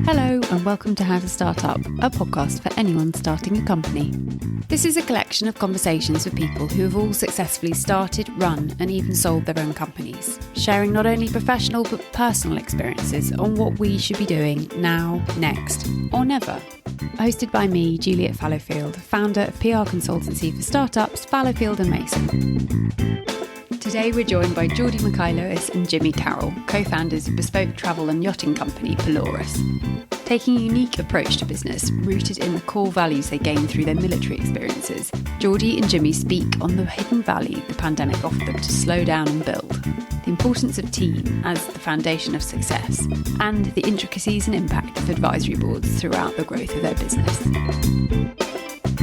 Hello and welcome to How to Start Up, a podcast for anyone starting a company. This is a collection of conversations with people who have all successfully started, run and even sold their own companies, sharing not only professional but personal experiences on what we should be doing now, next or never. Hosted by me, Juliet Fallowfield, founder of PR consultancy for startups Fallowfield and Mason. Today we're joined by Geordie Mackay-Lewis and Jimmy Carroll, co-founders of bespoke travel and yachting company Pelorus. Taking a unique approach to business, rooted in the core values they gained through their military experiences, Geordie and Jimmy speak on the hidden value the pandemic offered them to slow down and build, the importance of team as the foundation of success, and the intricacies and impact of advisory boards throughout the growth of their business.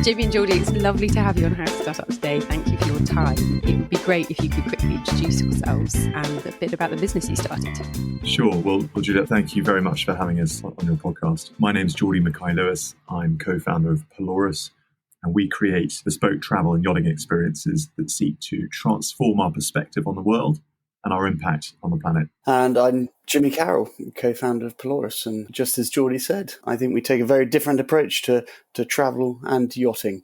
Jimmy and Geordie, it's lovely to have you on How to Start Up today. Thank you for your time. It would be great if you could quickly introduce yourselves and a bit about the business you started. Sure. Well, Juliet, thank you very much for having us on your podcast. My name's Geordie Mackay-Lewis. I'm co-founder of Pelorus, and we create bespoke travel and yachting experiences that seek to transform our perspective on the world and our impact on the planet. And I'm Jimmy Carroll, co-founder of Pelorus. And just as Geordie said, I think we take a very different approach to travel and yachting.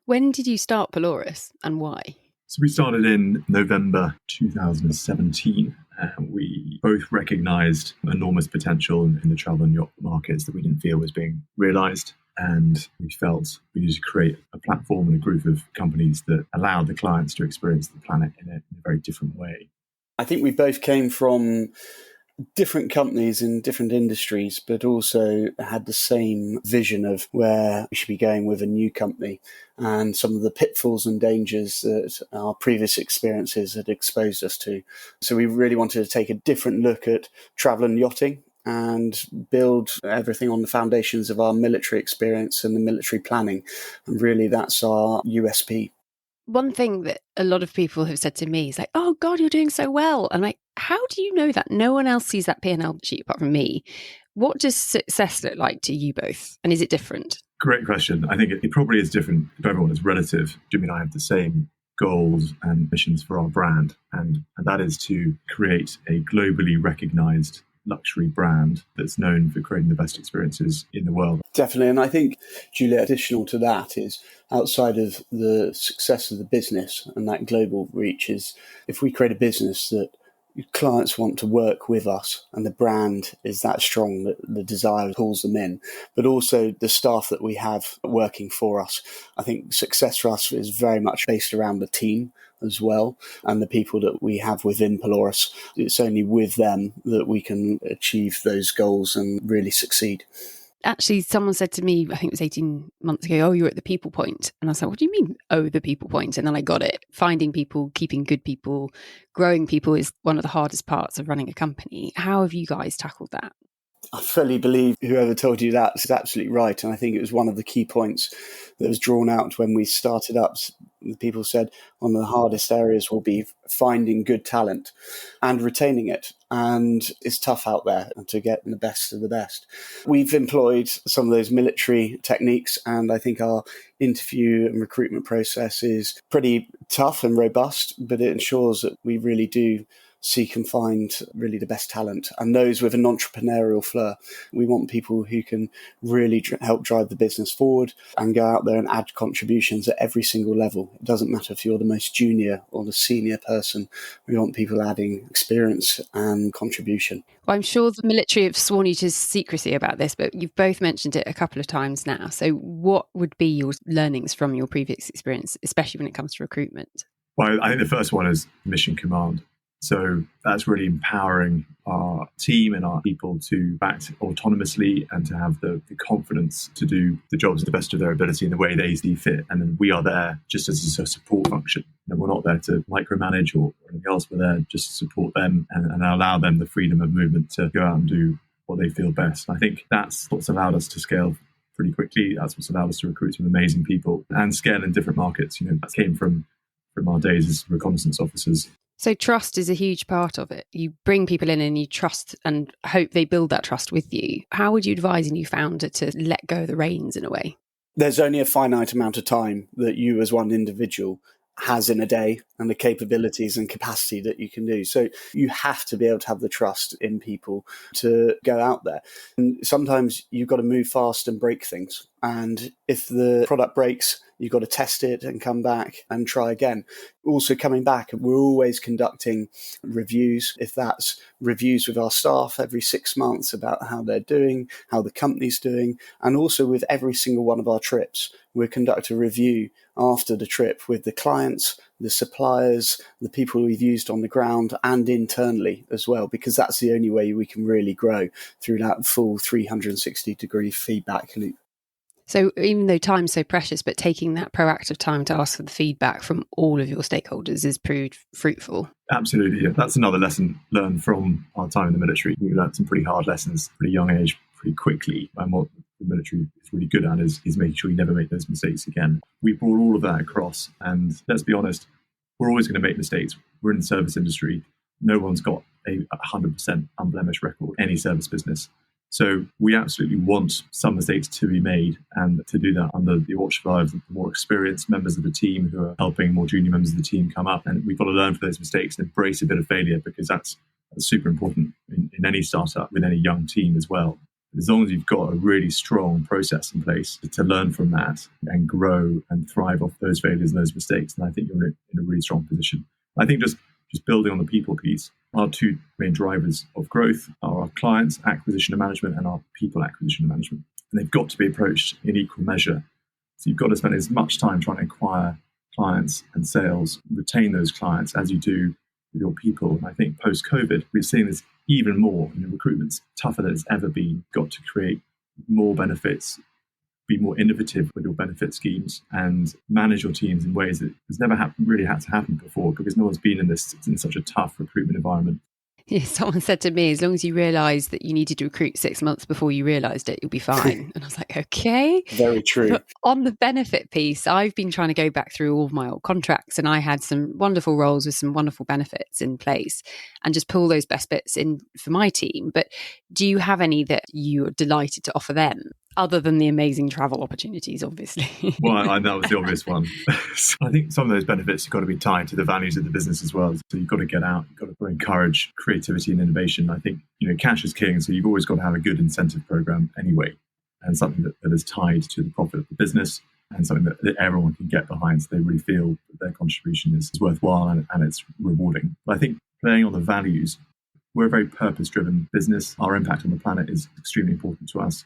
When did you start Pelorus and why? So we started in November 2017. We both recognised enormous potential in the travel and yacht markets that we didn't feel was being realised. And we felt we needed to create a platform and a group of companies that allowed the clients to experience the planet in a very different way. I think we both came from different companies in different industries, but also had the same vision of where we should be going with a new company and some of the pitfalls and dangers that our previous experiences had exposed us to. So we really wanted to take a different look at travel and yachting and build everything on the foundations of our military experience and the military planning. And really that's our USP. One thing that a lot of people have said to me is like, oh God, you're doing so well. And I'm like, how do you know that? No one else sees that P&L sheet apart from me. What does success look like to you both? And is it different? Great question. I think it probably is different for everyone. It's relative. Jimmy and I have the same goals and missions for our brand. And that is to create a globally recognized luxury brand that's known for creating the best experiences in the world. Definitely. And I think, Julia, additional to that is outside of the success of the business and that global reach is if we create a business that clients want to work with us and the brand is that strong that the desire pulls them in, but also the staff that we have working for us. I think success for us is very much based around the team as well and the people that we have within Pelorus. It's only with them that we can achieve those goals and really succeed. Actually, someone said to me, I think it was 18 months ago, oh, you're at the people point. And I was like, what do you mean, oh, the people point? And then I got it. Finding people, keeping good people, growing people is one of the hardest parts of running a company. How have you guys tackled that? I fully believe whoever told you that is absolutely right. And I think it was one of the key points that was drawn out when we started up. People said one of the hardest areas will be finding good talent and retaining it. And it's tough out there to get the best of the best. We've employed some of those military techniques, and I think our interview and recruitment process is pretty tough and robust, but it ensures that we really do seek and find really the best talent and those with an entrepreneurial flair. We want people who can really help drive the business forward and go out there and add contributions at every single level. It doesn't matter if you're the most junior or the senior person. We want people adding experience and contribution. Well, I'm sure the military have sworn you to secrecy about this, but you've both mentioned it a couple of times now. So what would be your learnings from your previous experience, especially when it comes to recruitment? Well, I think the first one is mission command. So that's really empowering our team and our people to act autonomously and to have the confidence to do the jobs to the best of their ability in the way they see fit. And then we are there just as a support function. And we're not there to micromanage or anything else. We're there just to support them and allow them the freedom of movement to go out and do what they feel best. I think that's what's allowed us to scale pretty quickly. That's what's allowed us to recruit some amazing people and scale in different markets. That came from our days as reconnaissance officers. So trust is a huge part of it. You bring people in and you trust and hope they build that trust with you. How would you advise a new founder to let go of the reins in a way? There's only a finite amount of time that you as one individual has in a day and the capabilities and capacity that you can do. So you have to be able to have the trust in people to go out there. And sometimes you've got to move fast and break things. And if the product breaks, you've got to test it and come back and try again. Also coming back, we're always conducting reviews, if that's reviews with our staff every 6 months about how they're doing, how the company's doing, and also with every single one of our trips, we conduct a review after the trip with the clients, the suppliers, the people we've used on the ground and internally as well, because that's the only way we can really grow through that full 360-degree feedback loop. So even though time's so precious, but taking that proactive time to ask for the feedback from all of your stakeholders is proved fruitful. Absolutely. Yeah. That's another lesson learned from our time in the military. We learned some pretty hard lessons, pretty young age, pretty quickly. And what the military is really good at is making sure you never make those mistakes again. We brought all of that across. And let's be honest, we're always going to make mistakes. We're in the service industry. No one's got a 100% unblemished record, any service business. So we absolutely want some mistakes to be made, and to do that under the watch of the more experienced members of the team who are helping more junior members of the team come up. And we've got to learn from those mistakes and embrace a bit of failure, because that's super important in any startup with any young team as well. As long as you've got a really strong process in place to learn from that and grow and thrive off those failures and those mistakes, then I think you're in a really strong position. I think just building on the people piece, our two main drivers of growth are our clients acquisition and management and our people acquisition and management. And they've got to be approached in equal measure. So you've got to spend as much time trying to acquire clients and sales, retain those clients as you do with your people. And I think post-COVID, we're seeing this even more. Recruitment's tougher than it's ever been. You've got to create more benefits, be more innovative with your benefit schemes, and manage your teams in ways that has never really had to happen before, because no one's been in such a tough recruitment environment. Yeah, someone said to me, as long as you realise that you needed to recruit 6 months before you realised it, you'll be fine. And I was like, okay. Very true. But on the benefit piece, I've been trying to go back through all of my old contracts, and I had some wonderful roles with some wonderful benefits in place, and just pull those best bits in for my team. But do you have any that you're delighted to offer them, other than the amazing travel opportunities, obviously? Well, that was the obvious one. I think some of those benefits have got to be tied to the values of the business as well. So you've got to get out, you've got to encourage creativity and innovation. I think, cash is king, so you've always got to have a good incentive program anyway, and something that is tied to the profit of the business, and something that everyone can get behind, so they really feel that their contribution is worthwhile and it's rewarding. But I think playing on the values, we're a very purpose-driven business. Our impact on the planet is extremely important to us.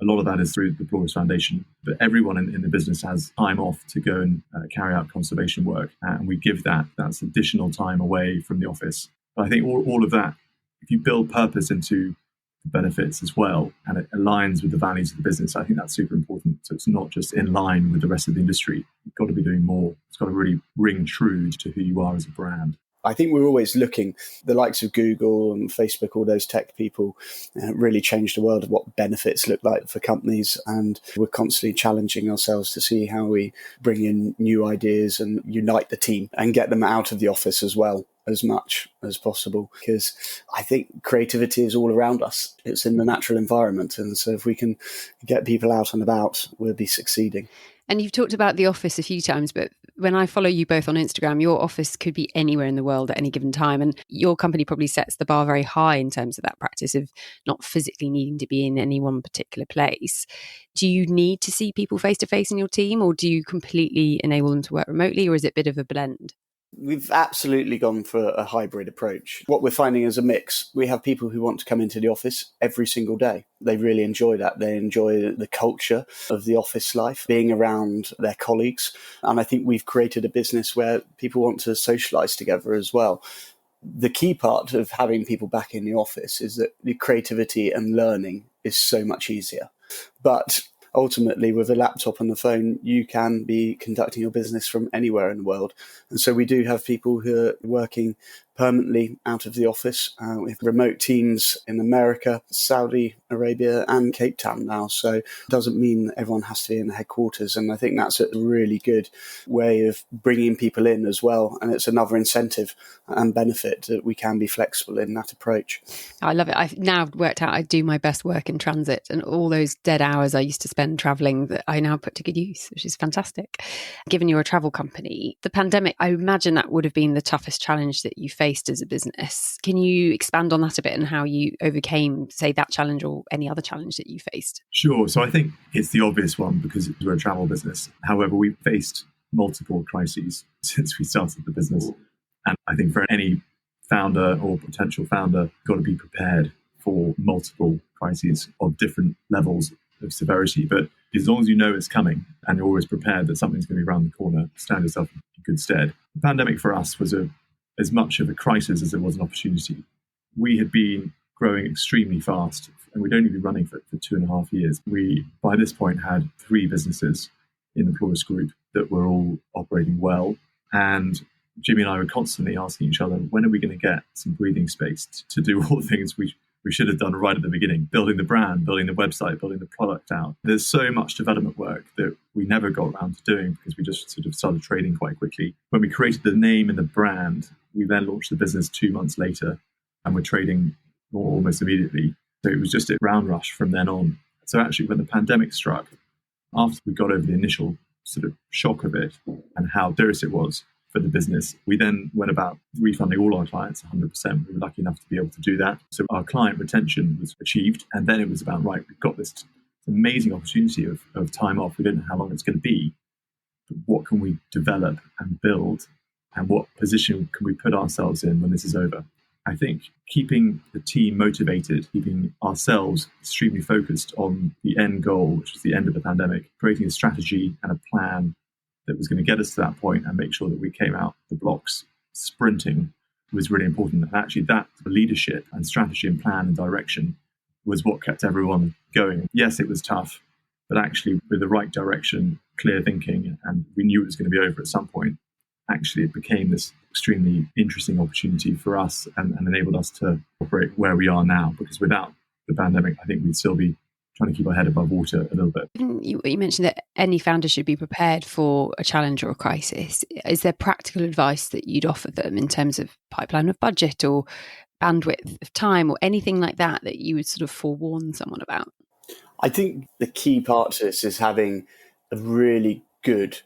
A lot of that is through the Pelorus Foundation, but everyone in the business has time off to go and carry out conservation work, and we give that's additional time away from the office. But I think all of that, if you build purpose into the benefits as well, and it aligns with the values of the business, I think that's super important. So it's not just in line with the rest of the industry. You've got to be doing more. It's got to really ring true to who you are as a brand. I think we're always looking, the likes of Google and Facebook, all those tech people really changed the world of what benefits look like for companies. And we're constantly challenging ourselves to see how we bring in new ideas and unite the team and get them out of the office as well, as much as possible. Because I think creativity is all around us. It's in the natural environment. And so if we can get people out and about, we'll be succeeding. And you've talked about the office a few times, but when I follow you both on Instagram, your office could be anywhere in the world at any given time. And your company probably sets the bar very high in terms of that practice of not physically needing to be in any one particular place. Do you need to see people face to face in your team, or do you completely enable them to work remotely, or is it a bit of a blend? We've absolutely gone for a hybrid approach. What we're finding is a mix. We have people who want to come into the office every single day. They really enjoy that. They enjoy the culture of the office life, being around their colleagues. And I think we've created a business where people want to socialise together as well. The key part of having people back in the office is that the creativity and learning is so much easier. But ultimately, with a laptop and the phone, you can be conducting your business from anywhere in the world. And so we do have people who are working permanently out of the office. We have remote teams in America, Saudi Arabia and Cape Town now. So it doesn't mean that everyone has to be in the headquarters. And I think that's a really good way of bringing people in as well. And it's another incentive and benefit that we can be flexible in that approach. I love it. I've now worked out I do my best work in transit, and all those dead hours I used to spend travelling that I now put to good use, which is fantastic. Given you're a travel company, the pandemic, I imagine that would have been the toughest challenge that you faced as a business. Can you expand on that a bit and how you overcame, say, that challenge or any other challenge that you faced? Sure. So I think it's the obvious one because we're a travel business. However, we've faced multiple crises since we started the business. And I think for any founder or potential founder, you've got to be prepared for multiple crises of different levels of severity. But as long as you know it's coming and you're always prepared that something's going to be around the corner, stand yourself in good stead. The pandemic for us was as much of a crisis as it was an opportunity. We had been growing extremely fast, and we'd only been running for 2.5 years. We, by this point, had 3 businesses in the Pelorus group that were all operating well. And Jimmy and I were constantly asking each other, when are we going to get some breathing space to do all the things we should have done right at the beginning, building the brand, building the website, building the product out. There's so much development work that we never got around to doing because we just sort of started trading quite quickly. When we created the name and the brand, we then launched the business 2 months later, and we're trading almost immediately. So it was just a round rush from then on. So actually, when the pandemic struck, after we got over the initial sort of shock of it and how serious it was for the business, we then went about refunding all our clients 100%. We were lucky enough to be able to do that. So our client retention was achieved. And then it was about, right, we've got this amazing opportunity of time off. We don't know how long it's going to be. But what can we develop and build? And what position can we put ourselves in when this is over? I think keeping the team motivated, keeping ourselves extremely focused on the end goal, which was the end of the pandemic, creating a strategy and a plan that was going to get us to that point and make sure that we came out the blocks sprinting was really important. And actually that leadership and strategy and plan and direction was what kept everyone going. Yes, it was tough, but actually with the right direction, clear thinking, and we knew it was going to be over at some point, actually it became this extremely interesting opportunity for us and enabled us to operate where we are now. Because without the pandemic, I think we'd still be trying to keep our head above water a little bit. You mentioned that any founder should be prepared for a challenge or a crisis. Is there practical advice that you'd offer them in terms of pipeline of budget or bandwidth of time or anything like that that you would sort of forewarn someone about? I think the key part to this is having a really good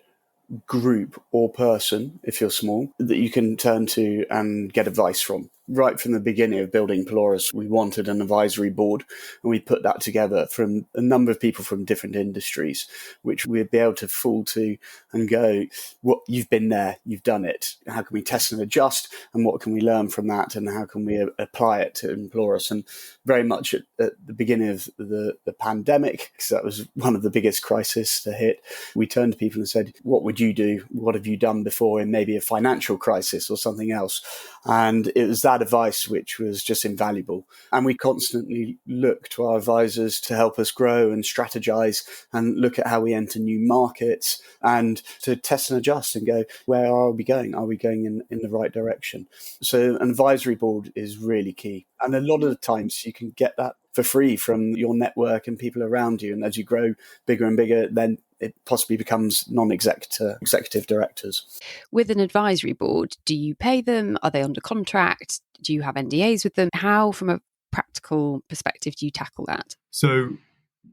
group or person, if you're small, that you can turn to and get advice from. Right from the beginning of building Pelorus, we wanted an advisory board, and we put that together from a number of people from different industries, which we'd be able to fall to and go, what, you've been there, you've done it. How can we test and adjust, and what can we learn from that, and how can we apply it to Pelorus? And very much at the beginning of the pandemic, because that was one of the biggest crises to hit, we turned to people and said, what would you do? What have you done before in maybe a financial crisis or something else? And it was that advice which was just invaluable. And we constantly look to our advisors to help us grow and strategize and look at how we enter new markets and to test and adjust and go, where are we going? Are we going in the right direction? So an advisory board is really key. And a lot of the times you can get that for free from your network and people around you. And as you grow bigger and bigger, then it possibly becomes executive directors. With an advisory board, do you pay them? Are they under contract? Do you have NDAs with them? How, from a practical perspective, do you tackle that? So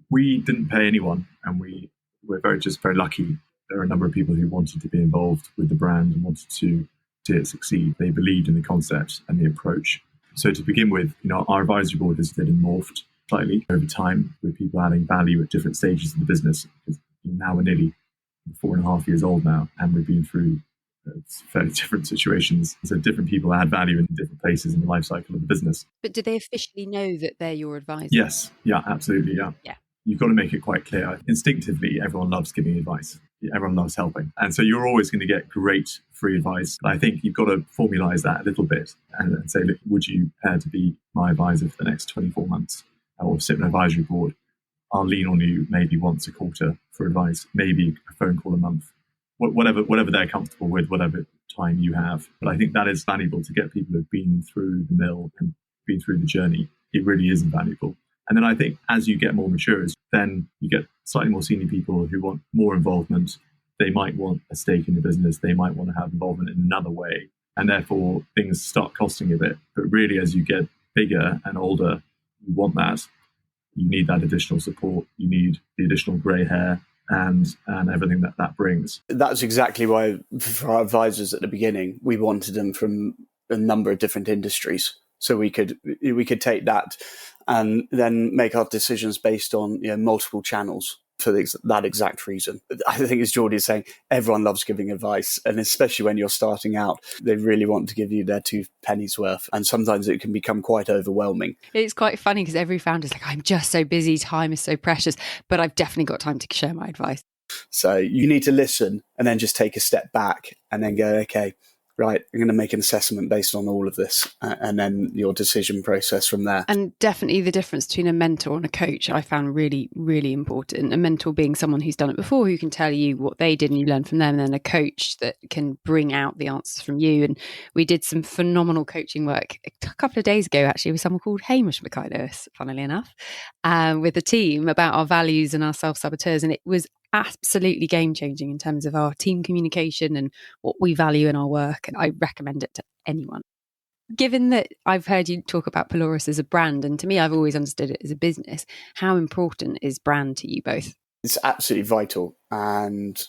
we didn't pay anyone, and we're very lucky. There are a number of people who wanted to be involved with the brand and wanted to see it succeed. They believed in the concept and the approach. So to begin with, our advisory board has then morphed slightly over time with people adding value at different stages of the business. Now we're nearly 4.5 years old now, and we've been through fairly different situations. So different people add value in different places in the life cycle of the business. But do they officially know that they're your advisor? Yes. Yeah, absolutely. Yeah. You've got to make it quite clear. Instinctively, everyone loves giving advice. Everyone loves helping. And so you're always going to get great free advice. But I think you've got to formalize that a little bit and say, look, would you care to be my advisor for the next 24 months or sit on an advisory board? I'll lean on you maybe once a quarter for advice, maybe a phone call a month, whatever they're comfortable with, whatever time you have. But I think that is valuable to get people who've been through the mill and been through the journey. It really is invaluable. And then I think as you get more mature, then you get slightly more senior people who want more involvement. They might want a stake in the business. They might want to have involvement in another way. And therefore, things start costing a bit. But really, as you get bigger and older, you want that. You need that additional support. You need the additional grey hair and everything that brings. That's exactly why, for our advisors at the beginning, we wanted them from a number of different industries. So we could take that and then make our decisions based on multiple channels for that exact reason. I think, as Geordie is saying, everyone loves giving advice, and especially when you're starting out, they really want to give you their 2 pennies worth, and sometimes it can become quite overwhelming. It's quite funny because every founder's like, I'm just so busy, time is so precious, but I've definitely got time to share my advice. So you need to listen and then just take a step back and then go, okay, right, I'm going to make an assessment based on all of this, and then your decision process from there. And definitely the difference between a mentor and a coach I found really, really important. A mentor being someone who's done it before, who can tell you what they did and you learn from them, and then a coach that can bring out the answers from you. And we did some phenomenal coaching work a couple of days ago, actually, with someone called Hamish Mackay-Lewis, funnily enough, with the team about our values and our self-saboteurs. And it was absolutely game-changing in terms of our team communication and what we value in our work. And I recommend it to anyone. Given that I've heard you talk about Pelorus as a brand, and to me, I've always understood it as a business, how important is brand to you both? It's absolutely vital. And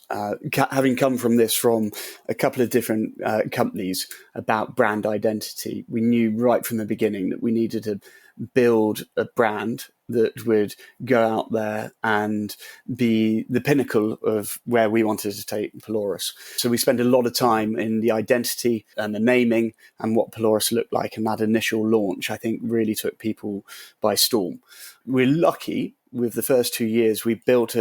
having come from this from a couple of different companies about brand identity, we knew right from the beginning that we needed to build a brand that would go out there and be the pinnacle of where we wanted to take Pelorus. So we spent a lot of time in the identity and the naming and what Pelorus looked like, and that initial launch, I think, really took people by storm. We're lucky. With the first 2 years, we built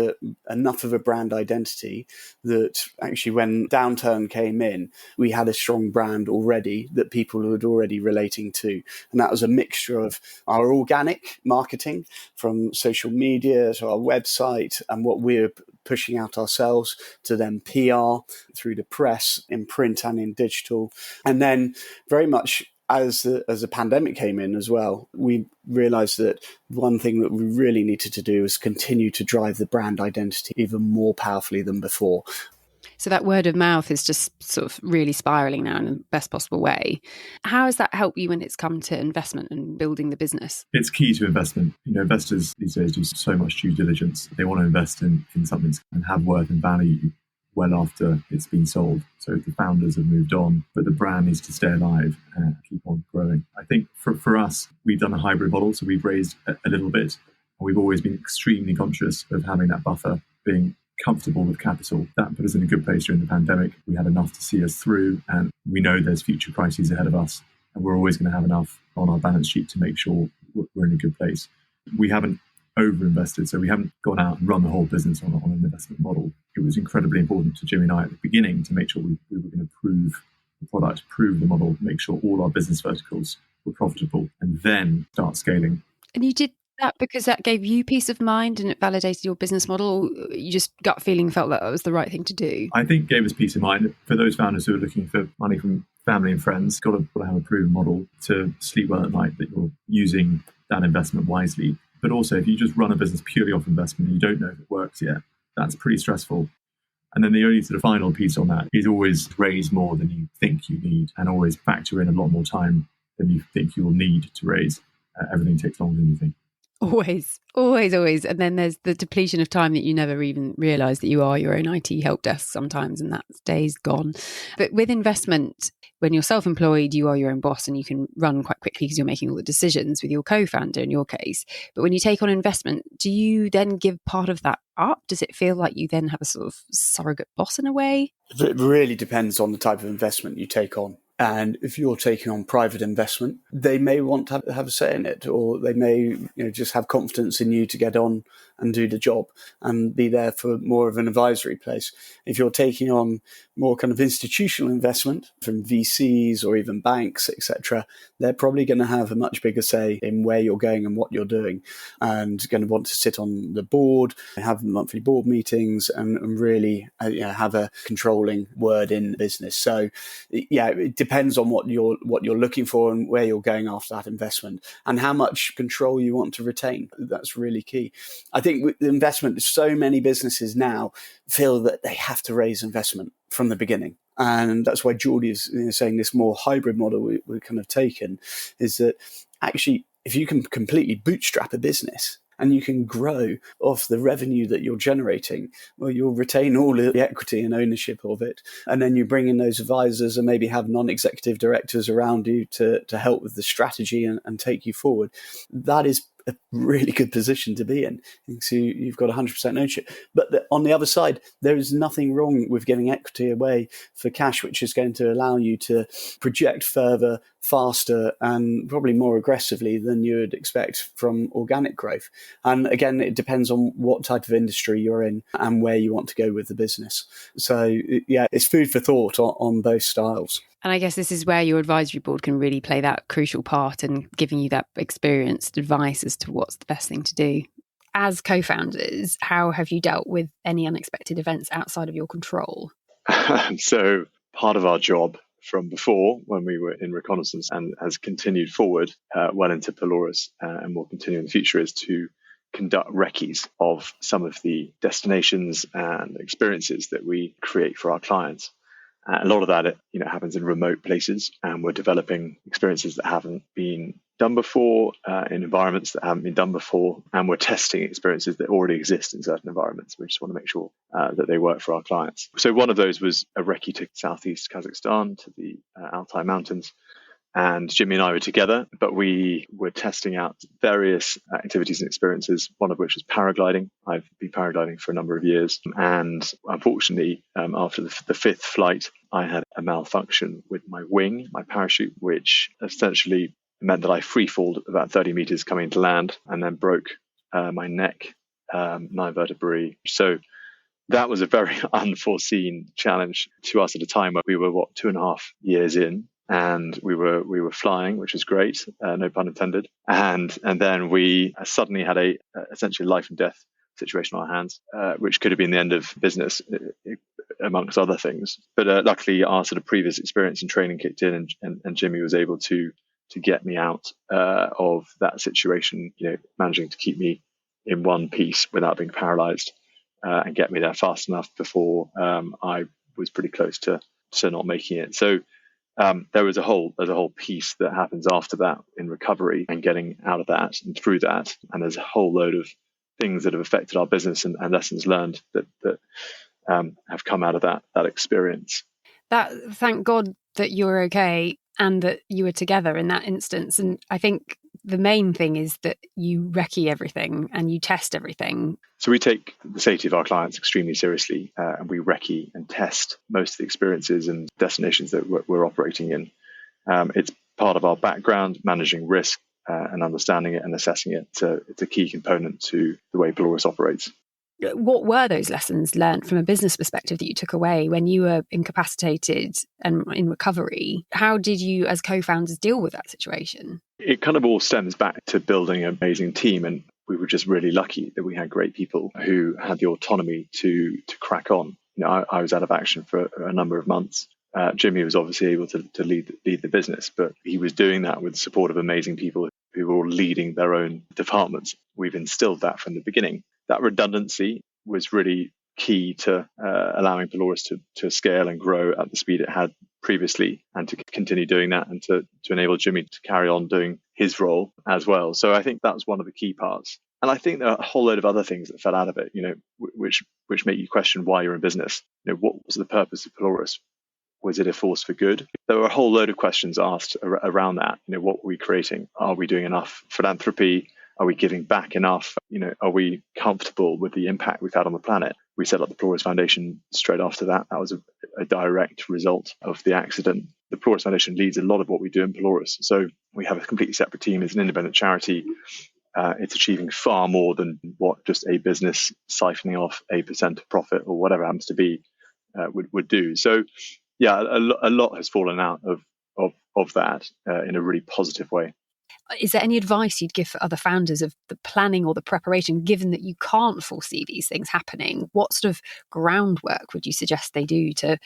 enough of a brand identity that actually when downturn came in, we had a strong brand already that people were already relating to. And that was a mixture of our organic marketing from social media to our website and what we're pushing out ourselves, to then PR through the press, in print and in digital. And then very much as the pandemic came in as well, we realised that one thing that we really needed to do was continue to drive the brand identity even more powerfully than before. So that word of mouth is just sort of really spiralling now in the best possible way. How has that helped you when it's come to investment and building the business? It's key to investment. Investors these days do so much due diligence. They want to invest in something and have worth and value well after it's been sold. So the founders have moved on, but the brand needs to stay alive and keep on growing. I think for us, we've done a hybrid model. So we've raised a little bit, and we've always been extremely conscious of having that buffer, being comfortable with capital. That put us in a good place during the pandemic. We had enough to see us through, and we know there's future crises ahead of us, and we're always going to have enough on our balance sheet to make sure we're in a good place. We haven't over-invested, so we haven't gone out and run the whole business on an investment model. It was incredibly important to Jimmy and I at the beginning to make sure we were going to prove the product, prove the model, make sure all our business verticals were profitable, and then start scaling. And you did that because that gave you peace of mind and it validated your business model? Or you just gut feeling felt that was the right thing to do? I think it gave us peace of mind. For those founders who are looking for money from family and friends, got to have a proven model to sleep well at night, that you're using that investment wisely. But also, if you just run a business purely off investment and you don't know if it works yet, that's pretty stressful. And then the only sort of final piece on that is always raise more than you think you need, and always factor in a lot more time than you think you will need to raise. Everything takes longer than you think. Always. And then there's the depletion of time that you never even realise that you are your own IT help desk sometimes, and that day's gone. But with investment, when you're self-employed, you are your own boss and you can run quite quickly because you're making all the decisions with your co-founder in your case. But when you take on investment, do you then give part of that up? Does it feel like you then have a sort of surrogate boss in a way? It really depends on the type of investment you take on. And if you're taking on private investment, they may want to have a say in it, or they may just have confidence in you to get on and do the job and be there for more of an advisory place. If you're taking on more kind of institutional investment from VCs or even banks, etc., they're probably going to have a much bigger say in where you're going and what you're doing, and going to want to sit on the board, have monthly board meetings, and really have a controlling word in business. So, it depends on what you're looking for and where you're going after that investment, and how much control you want to retain. That's really key. I think with the investment, so many businesses now feel that they have to raise investment from the beginning. And that's why Geordie is saying this more hybrid model we're kind of taken, is that actually, if you can completely bootstrap a business and you can grow off the revenue that you're generating, well, you'll retain all the equity and ownership of it. And then you bring in those advisors and maybe have non-executive directors around you to help with the strategy and take you forward. That is a really good position to be in. So you've got 100% ownership. But on the other side, there is nothing wrong with giving equity away for cash, which is going to allow you to project further, faster, and probably more aggressively than you would expect from organic growth. And again, it depends on what type of industry you're in and where you want to go with the business. So it's food for thought on both styles. And I guess this is where your advisory board can really play that crucial part in giving you that experienced advice as to what's the best thing to do. As co-founders, how have you dealt with any unexpected events outside of your control? So part of our job from before, when we were in reconnaissance and has continued forward well into Pelorus and will continue in the future, is to conduct recce's of some of the destinations and experiences that we create for our clients. A lot of that, happens in remote places, and we're developing experiences that haven't been done before in environments that haven't been done before, and we're testing experiences that already exist in certain environments. We just want to make sure that they work for our clients. So one of those was a recce to southeast Kazakhstan, to the Altai Mountains. And Jimmy and I were together, but we were testing out various activities and experiences, one of which was paragliding. I've been paragliding for a number of years. And unfortunately, after the fifth flight, I had a malfunction with my wing, my parachute, which essentially meant that I free-falled about 30 meters coming to land and then broke my neck, 9 vertebrae. So that was a very unforeseen challenge to us at a time where we were, 2.5 years in. And we were flying, which was great, no pun intended. And then we suddenly had a essentially life and death situation on our hands, which could have been the end of business, amongst other things. But luckily, our sort of previous experience and training kicked in, and Jimmy was able to get me out of that situation, managing to keep me in one piece without being paralyzed, and get me there fast enough before I was pretty close to not making it. So. There's a whole piece that happens after that in recovery and getting out of that and through that. And there's a whole load of things that have affected our business and lessons learned that have come out of that experience. Thank God that you're okay and that you were together in that instance. And I think the main thing is that you recce everything and you test everything. So we take the safety of our clients extremely seriously, and we recce and test most of the experiences and destinations that we're operating in. It's part of our background, managing risk and understanding it and assessing it. It's a key component to the way Pelorus operates. What were those lessons learned from a business perspective that you took away when you were incapacitated and in recovery? How did you, as co-founders, deal with that situation? It kind of all stems back to building an amazing team, and we were just really lucky that we had great people who had the autonomy to crack on. I was out of action for a number of months. Jimmy was obviously able to lead the business, but he was doing that with the support of amazing people who were all leading their own departments. We've instilled that from the beginning. That redundancy was really key to allowing Pelorus to scale and grow at the speed it had previously, and to continue doing that, and to enable Jimmy to carry on doing his role as well. So I think that was one of the key parts. And I think there are a whole load of other things that fell out of it, which make you question why you're in business. What was the purpose of Pelorus? Was it a force for good? There were a whole load of questions asked around that. What were we creating? Are we doing enough philanthropy? Are we giving back enough? Are we comfortable with the impact we've had on the planet? We set up the Pelorus Foundation straight after that. That was a direct result of the accident. The Pelorus Foundation leads a lot of what we do in Pelorus. So we have a completely separate team. It's an independent charity. It's achieving far more than what just a business siphoning off 8% of profit or whatever it happens to be would do. So, yeah, a lot has fallen out of that in a really positive way. Is there any advice you'd give for other founders of the planning or the preparation, given that you can't foresee these things happening? What sort of groundwork would you suggest they do to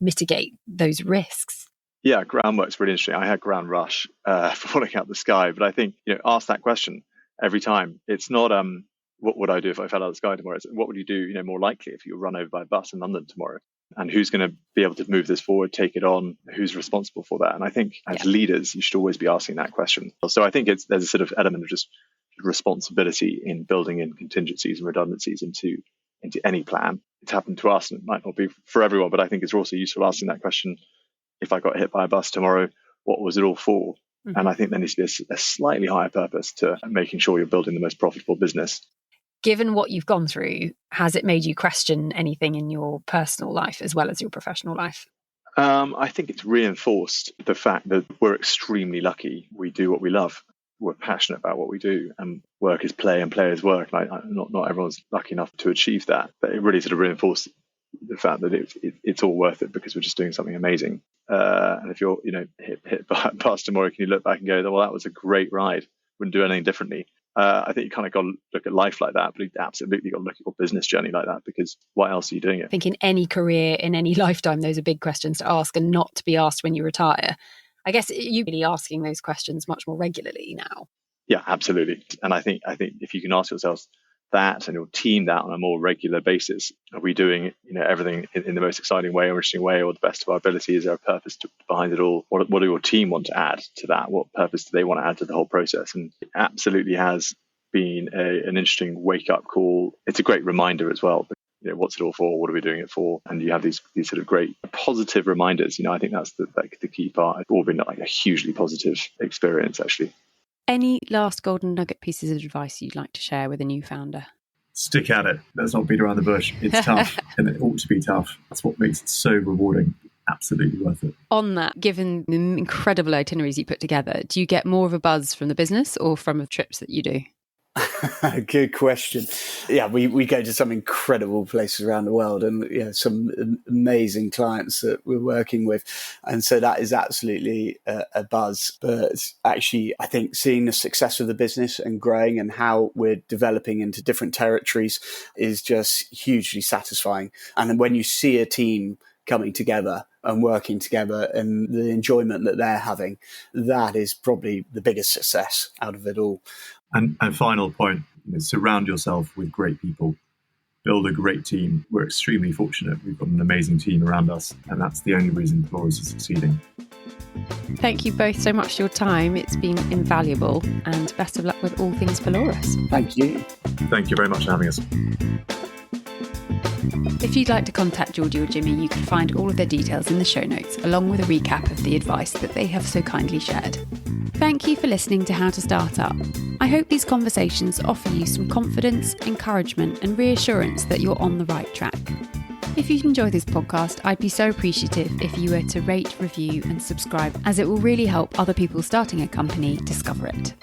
mitigate those risks? Yeah, groundwork's really interesting. I had ground rush falling out the sky, but I think, ask that question every time. It's not what would I do if I fell out of the sky tomorrow? It's what would you do, more likely if you were run over by a bus in London tomorrow? And who's going to be able to move this forward, take it on? Who's responsible for that? And I think as leaders, you should always be asking that question. So I think there's a sort of element of just responsibility in building in contingencies and redundancies into any plan. It's happened to us, and it might not be for everyone, but I think it's also useful asking that question. If I got hit by a bus tomorrow, what was it all for? Mm-hmm. And I think there needs to be a slightly higher purpose to making sure you're building the most profitable business. Given what you've gone through, has it made you question anything in your personal life as well as your professional life? I think it's reinforced the fact that we're extremely lucky. We do what we love. We're passionate about what we do, and work is play and play is work. Not everyone's lucky enough to achieve that, but it really sort of reinforced the fact that it's all worth it because we're just doing something amazing. And if you're hit by a bus tomorrow, can you look back and go, well, that was a great ride, wouldn't do anything differently? I think you kind of got to look at life like that, but you absolutely got to look at your business journey like that, because what else are you doing it? I think in any career, in any lifetime, those are big questions to ask, and not to be asked when you retire. I guess you're really asking those questions much more regularly now. Yeah, absolutely. And I think if you can ask yourselves that and your team that on a more regular basis, are we doing everything in the most exciting way, interesting way, or the best of our ability? Is there a purpose behind it all? What do your team want to add to that? What purpose do they want to add to the whole process? And it absolutely has been an interesting wake up call. It's a great reminder as well. What's it all for? What are we doing it for? And you have these sort of great positive reminders. I think that's the key part. It's all been like a hugely positive experience, actually. Any last golden nugget pieces of advice you'd like to share with a new founder? Stick at it. Let's not beat around the bush. It's tough, and it ought to be tough. That's what makes it so rewarding. Absolutely worth it. On that, given the incredible itineraries you put together, do you get more of a buzz from the business or from the trips that you do? Good question. Yeah, we go to some incredible places around the world, and some amazing clients that we're working with, and so that is absolutely a buzz. But actually, I think seeing the success of the business and growing and how we're developing into different territories is just hugely satisfying. And when you see a team coming together and working together and the enjoyment that they're having, that is probably the biggest success out of it all. And final point, surround yourself with great people. Build a great team. We're extremely fortunate. We've got an amazing team around us, and that's the only reason Pelorus is succeeding. Thank you both so much for your time. It's been invaluable, and best of luck with all things Pelorus. Thank you. Thank you very much for having us. If you'd like to contact Geordie or Jimmy, you can find all of their details in the show notes, along with a recap of the advice that they have so kindly shared. Thank you for listening to How to Start Up. I hope these conversations offer you some confidence, encouragement, and reassurance that you're on the right track. If you enjoy this podcast, I'd be so appreciative if you were to rate, review, and subscribe, as it will really help other people starting a company discover it.